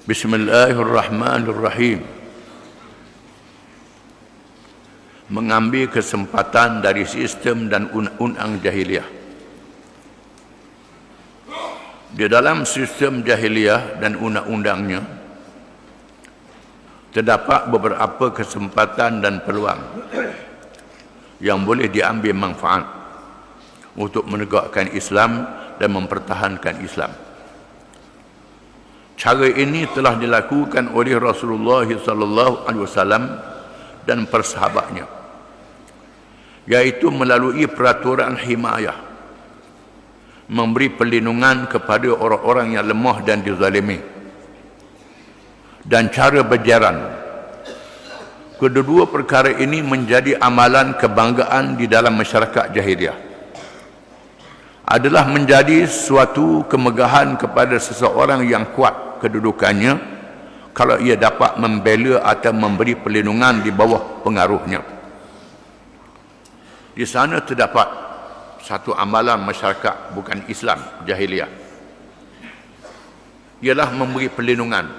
Bismillahirrahmanirrahim. Mengambil kesempatan dari sistem dan undang-undang jahiliah. Di dalam sistem jahiliah dan undang-undangnya terdapat beberapa kesempatan dan peluang yang boleh diambil manfaat untuk menegakkan Islam dan mempertahankan Islam. Cara ini telah dilakukan oleh Rasulullah sallallahu alaihi wasallam dan persahabatnya, yaitu melalui peraturan himayah, memberi perlindungan kepada orang-orang yang lemah dan dizalimi, dan cara berjaran. Kedua perkara ini menjadi amalan kebanggaan di dalam masyarakat jahiliah, adalah menjadi suatu kemegahan kepada seseorang yang kuat kedudukannya kalau ia dapat membela atau memberi perlindungan di bawah pengaruhnya. Di sana terdapat satu amalan masyarakat bukan Islam jahiliah, ialah memberi perlindungan.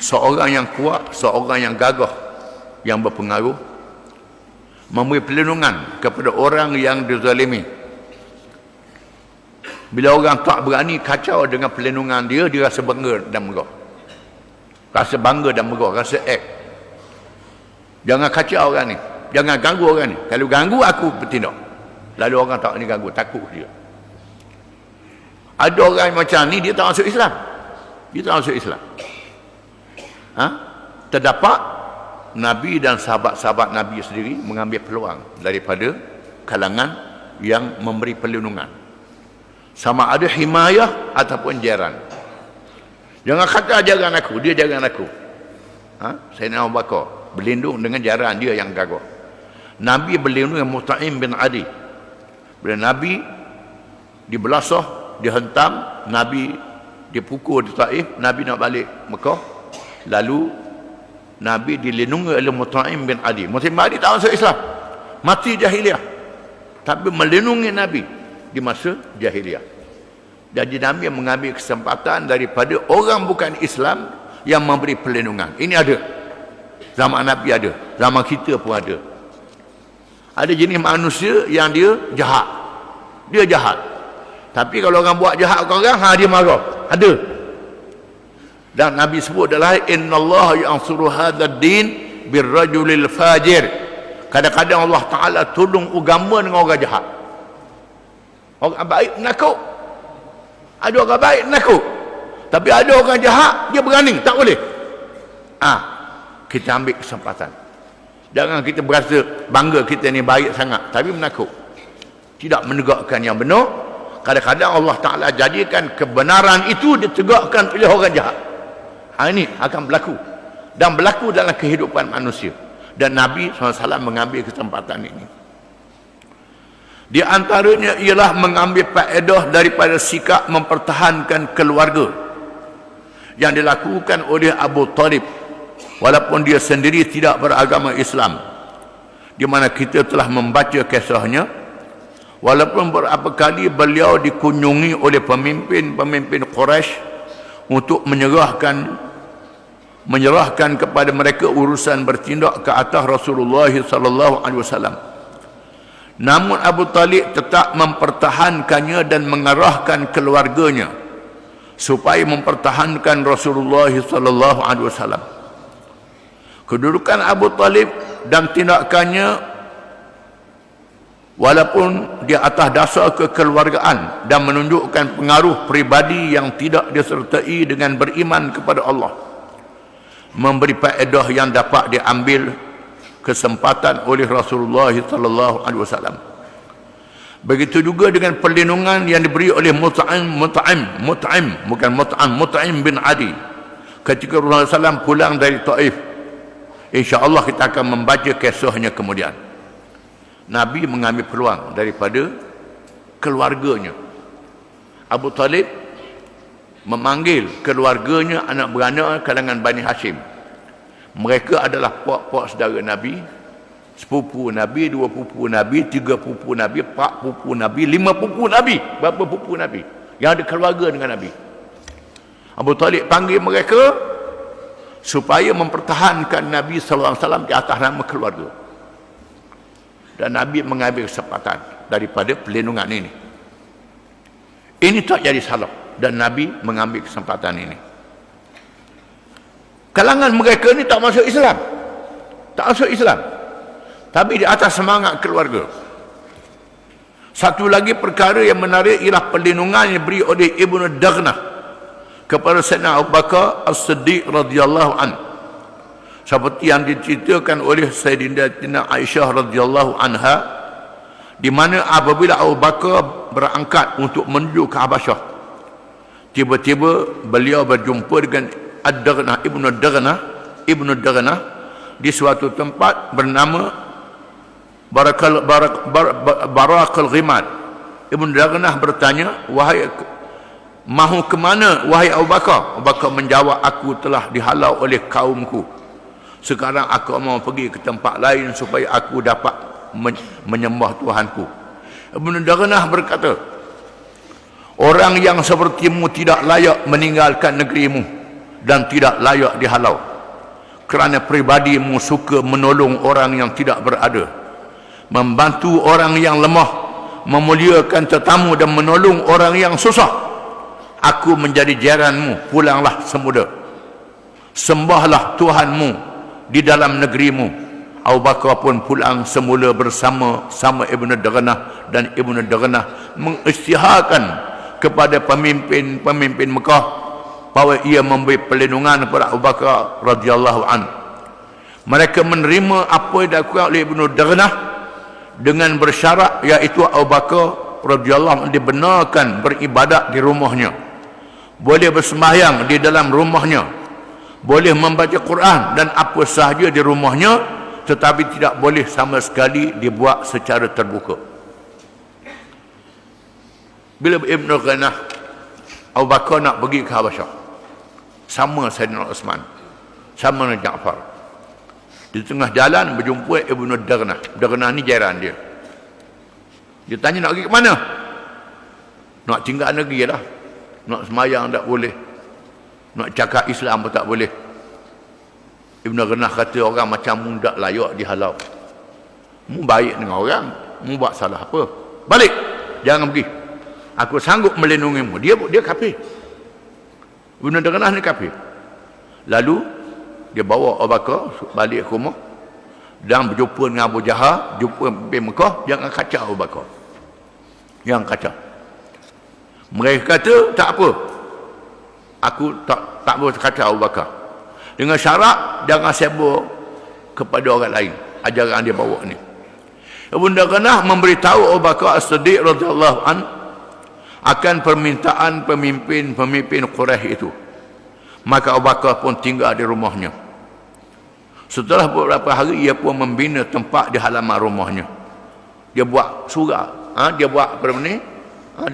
Seorang yang kuat, seorang yang gagah, yang berpengaruh, memberi perlindungan kepada orang yang dizalimi. Bila orang tak berani kacau dengan perlindungan dia, dia rasa bangga dan megah. Rasa bangga dan megah, rasa jangan kacau orang ni, jangan ganggu orang ni. Kalau ganggu aku bertindak. Lalu orang tak ni ganggu, takut dia. Ada orang macam ni, dia tak masuk Islam. Dia tak masuk Islam. Terdapat Nabi dan sahabat-sahabat Nabi sendiri mengambil peluang daripada kalangan yang memberi perlindungan, sama ada himayah ataupun jaran. Jangan kata jaran aku, dia jaran aku. Sayyidina Abu Bakar berlindung dengan jaran dia yang gagah. Nabi berlindung dengan Mut'im bin Adi. Bila Nabi dibelasah, dihentam, Nabi dipukul di Taif, Nabi nak balik Mekah, lalu Nabi dilindungi oleh Mut'im bin Adi. Mut'im bin Adi tak masuk Islam, mati jahiliah, tapi melindungi Nabi di masa jahiliah. Jadi Nabi mengambil kesempatan daripada orang bukan Islam yang memberi perlindungan. Ini ada. Zaman Nabi ada, zaman kita pun ada. Ada jenis manusia yang dia jahat. Dia jahat. Tapi kalau orang buat jahat ke orang, dia marah. Ada. Dan Nabi sebut adalah innallaha yansuru hadzal din birrajulil fajir. Kadang-kadang Allah Taala tolong agama dengan orang jahat. Orang baik menakut. Ada orang baik menakut. Tapi ada orang jahat, dia berani, tak boleh. Kita ambil kesempatan. Jangan kita berasa bangga kita ni baik sangat, tapi menakut, tidak menegakkan yang benar. Kadang-kadang Allah Ta'ala jadikan kebenaran itu ditegakkan oleh orang jahat. Ini akan berlaku, dan berlaku dalam kehidupan manusia. Dan Nabi SAW mengambil kesempatan ini. Di antaranya ialah mengambil faedah daripada sikap mempertahankan keluarga yang dilakukan oleh Abu Talib, walaupun dia sendiri tidak beragama Islam, di mana kita telah membaca kisahnya. Walaupun berapa kali beliau dikunjungi oleh pemimpin-pemimpin Quraisy untuk menyerahkan kepada mereka urusan bertindak ke atas Rasulullah sallallahu alaihi wasallam, namun Abu Talib tetap mempertahankannya dan mengarahkan keluarganya supaya mempertahankan Rasulullah sallallahu alaihi wasallam. Kedudukan Abu Talib dan tindakannya, walaupun di atas dasar kekeluargaan dan menunjukkan pengaruh peribadi yang tidak disertai dengan beriman kepada Allah, memberi faedah yang dapat diambil kesempatan oleh Rasulullah sallallahu alaihi wasallam. Begitu juga dengan perlindungan yang diberi oleh Mut'im bin Adi ketika Rasulullah SAW pulang dari Taif. InsyaAllah kita akan membaca kisahnya kemudian. Nabi mengambil peluang daripada keluarganya. Abu Talib memanggil keluarganya, anak beranak kalangan Bani Hashim. Mereka adalah puak-puak saudara Nabi, sepupu Nabi, 2 pupu Nabi, 3 pupu Nabi, 4 pupu Nabi, 5 pupu Nabi. Berapa pupu Nabi yang ada keluarga dengan Nabi? Abu Talib panggil mereka supaya mempertahankan Nabi sallallahu alaihi wasallam di atas nama keluarga. Dan Nabi mengambil kesempatan daripada perlindungan ini. Ini tak jadi salah, dan Nabi mengambil kesempatan ini. Kalangan mereka ni tak masuk Islam. Tak masuk Islam. Tapi di atas semangat keluarga. Satu lagi perkara yang menarik ialah perlindungan yang diberi oleh Ibnu Daghnah kepada Sayyidina Abu Bakar As-Siddiq radhiyallahu an. Seperti yang diceritakan oleh Sayyidatina Aisyah radhiyallahu anha, di mana apabila Abu Bakar berangkat untuk menuju ke Habasyah, tiba-tiba beliau berjumpa dengan Ad-Daghnah, Ibnu Daghnah di suatu tempat bernama Barakal Ghimad. Ibnu Daghnah bertanya, wahai, mahu ke mana wahai Abu Bakar? Abu Bakar menjawab, aku telah dihalau oleh kaumku. Sekarang aku mau pergi ke tempat lain supaya aku dapat menyembah Tuhanku. Ibnu Daghnah berkata, orang yang sepertimu tidak layak meninggalkan negerimu dan tidak layak dihalau, kerana pribadimu suka menolong orang yang tidak berada, membantu orang yang lemah, memuliakan tetamu dan menolong orang yang susah. Aku menjadi jaranmu, pulanglah semula. Sembahlah Tuhanmu di dalam negerimu. Abu Bakar pun pulang semula bersama Ibnu Daghnah, dan Ibnu Daghnah mengisytiharkan kepada pemimpin Mekah bahawa ia memberi perlindungan kepada Abu Bakar radhiyallahu an. Mereka menerima apa yang dilakukan oleh Ibnu Daghnah dengan bersyarat, iaitu Abu Bakar radhiyallahu an dibenarkan beribadat di rumahnya, boleh bersembahyang di dalam rumahnya, boleh membaca Quran dan apa sahaja di rumahnya, tetapi tidak boleh sama sekali dibuat secara terbuka. Bila Ibnu Daghnah, Abu Bakar nak pergi ke Habasyah, sama Sayyidina Uthman, sama dengan Ja'far. Di tengah jalan berjumpa Ibnu Daghnah. Daghnah ni jiran dia. Dia tanya, nak pergi ke mana? Nak tinggal negeri lah. Nak semayang tak boleh. Nak cakap Islam pun tak boleh. Ibnu Daghnah kata, orang macam mu tak layak dihalau. Mu baik dengan orang, mu buat salah apa? Balik, jangan pergi. Aku sanggup melindungimu. Dia kafir. Ibnu Daghnah ni kafir. Lalu dia bawa Abu Bakar balik ke rumah dan berjumpa dengan Abu Jahal, jumpa pemimpin Mekah. Jangan kacau Abu Bakar, jangan kacau. Mereka kata, tak apa, aku tak boleh kacau Abu Bakar, dengan syarat jangan sebar kepada orang lain ajaran dia bawa ni. Ibnu Daghnah memberitahu Abu Bakar As-Siddiq radhiyallahu an akan permintaan pemimpin Quraisy itu. Maka Abu Bakar pun tinggal di rumahnya. Setelah beberapa hari, ia pun membina tempat di halaman rumahnya. Dia buat surau, dia buat apa ni,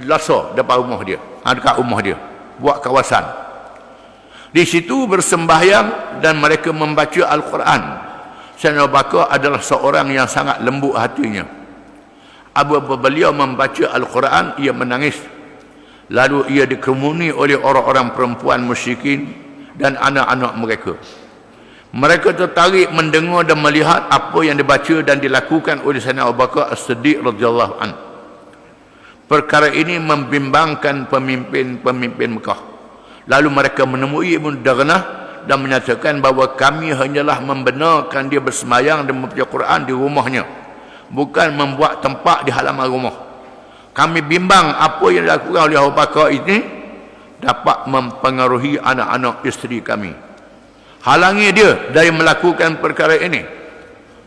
lasar depan rumah dia, dekat rumah dia, buat kawasan. Di situ bersembahyang dan mereka membaca Al-Quran. Sayyidina Abu Bakar adalah seorang yang sangat lembut hatinya. Apabila beliau membaca Al-Quran, ia menangis. Lalu ia dikerumuni oleh orang-orang perempuan musyrikin dan anak-anak mereka. Mereka tertarik mendengar dan melihat apa yang dibaca dan dilakukan oleh Sayyidina Abu Bakar As-Siddiq radhiyallahu an. Perkara ini membimbangkan pemimpin Mekah. Lalu mereka menemui Ibnu Daghnah dan menyatakan bahawa kami hanyalah membenarkan dia bersemayang dan membaca Quran di rumahnya, bukan membuat tempat di halaman rumah. Kami bimbang apa yang dilakukan oleh Abu Bakar ini dapat mempengaruhi anak-anak isteri kami. Halangi dia dari melakukan perkara ini.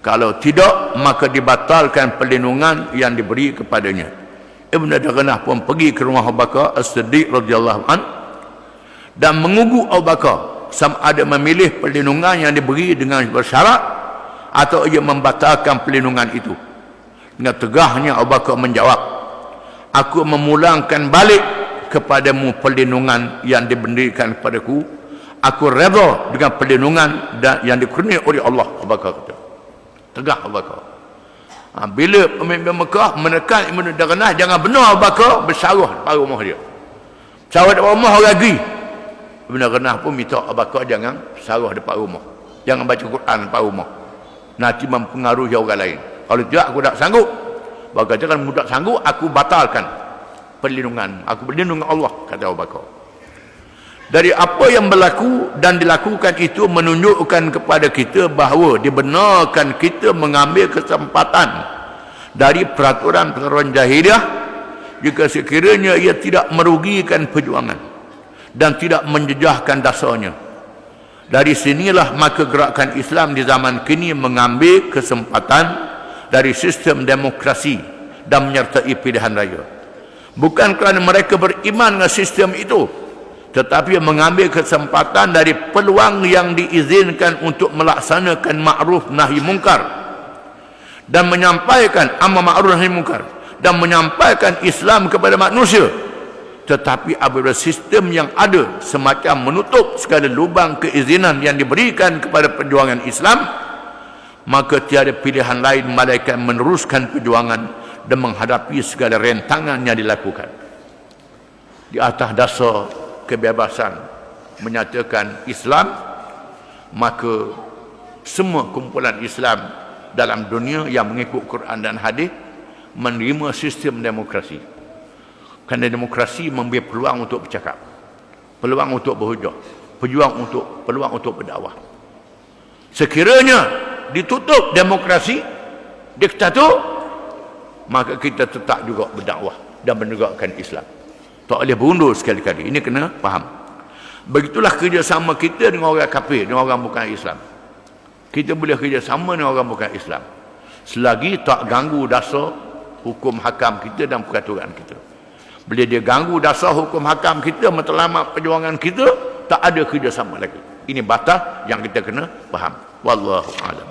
Kalau tidak, maka dibatalkan perlindungan yang diberi kepadanya. Ibnu Daghnah pun pergi ke rumah Abu Bakar As-Siddiq radhiyallahu an dan mengugu Abu Bakar sama ada memilih perlindungan yang diberi dengan bersyarat atau ia membatalkan perlindungan itu. Dengan tegahnya Abu Bakar menjawab, aku memulangkan balik kepadamu perlindungan yang diberikan kepadaku. Aku redha dengan perlindungan yang dikurniai oleh Allah. Abu Bakar kata. Tegak Abu Bakar. Bila pemimpin Mekah menekan Ibnu Daghnah, jangan benar Abu Bakar bersyarah depan rumah dia. Syarah depan rumah orang pergi. Ibn Ghanah pun minta Abu Bakar jangan sarah depan rumah, jangan baca Quran depan rumah, nanti mempengaruhi orang lain. Kalau tidak aku tak sanggup. Bakar kata, kalau tak sanggup aku batalkan perlindungan, aku berlindung dengan Allah, kata Abu Bakar. Dari apa yang berlaku dan dilakukan itu menunjukkan kepada kita bahawa dibenarkan kita mengambil kesempatan dari peraturan-peraturan jahiliah jika sekiranya ia tidak merugikan perjuangan dan tidak menjejahkan dasarnya. Dari sinilah maka gerakan Islam di zaman kini mengambil kesempatan dari sistem demokrasi dan menyertai pilihan raya. Bukan kerana mereka beriman dengan sistem itu, tetapi mengambil kesempatan dari peluang yang diizinkan untuk melaksanakan ma'ruf nahi mungkar dan menyampaikan amar ma'ruf nahi mungkar dan menyampaikan Islam kepada manusia. Tetapi apabila sistem yang ada semacam menutup segala lubang keizinan yang diberikan kepada perjuangan Islam, maka tiada pilihan lain melainkan meneruskan perjuangan dan menghadapi segala rentangan yang dilakukan. Di atas dasar kebebasan menyatakan Islam, maka semua kumpulan Islam dalam dunia yang mengikut Quran dan hadis menerima sistem demokrasi. Kerana demokrasi memberi peluang untuk bercakap, peluang untuk berhujah, peluang untuk berdakwah. Sekiranya ditutup demokrasi, diktator, maka kita tetap juga berdakwah dan menegakkan Islam. Tak boleh berundur sekali-kali. Ini kena faham. Begitulah kerjasama kita dengan orang kafir, dengan orang bukan Islam. Kita boleh kerjasama dengan orang bukan Islam selagi tak ganggu dasar hukum hakam kita dan peraturan kita. Bila dia ganggu dasar hukum hakam kita, matlamat perjuangan kita, tak ada kerjasama lagi. Ini batas yang kita kena faham. Wallahu a'lam.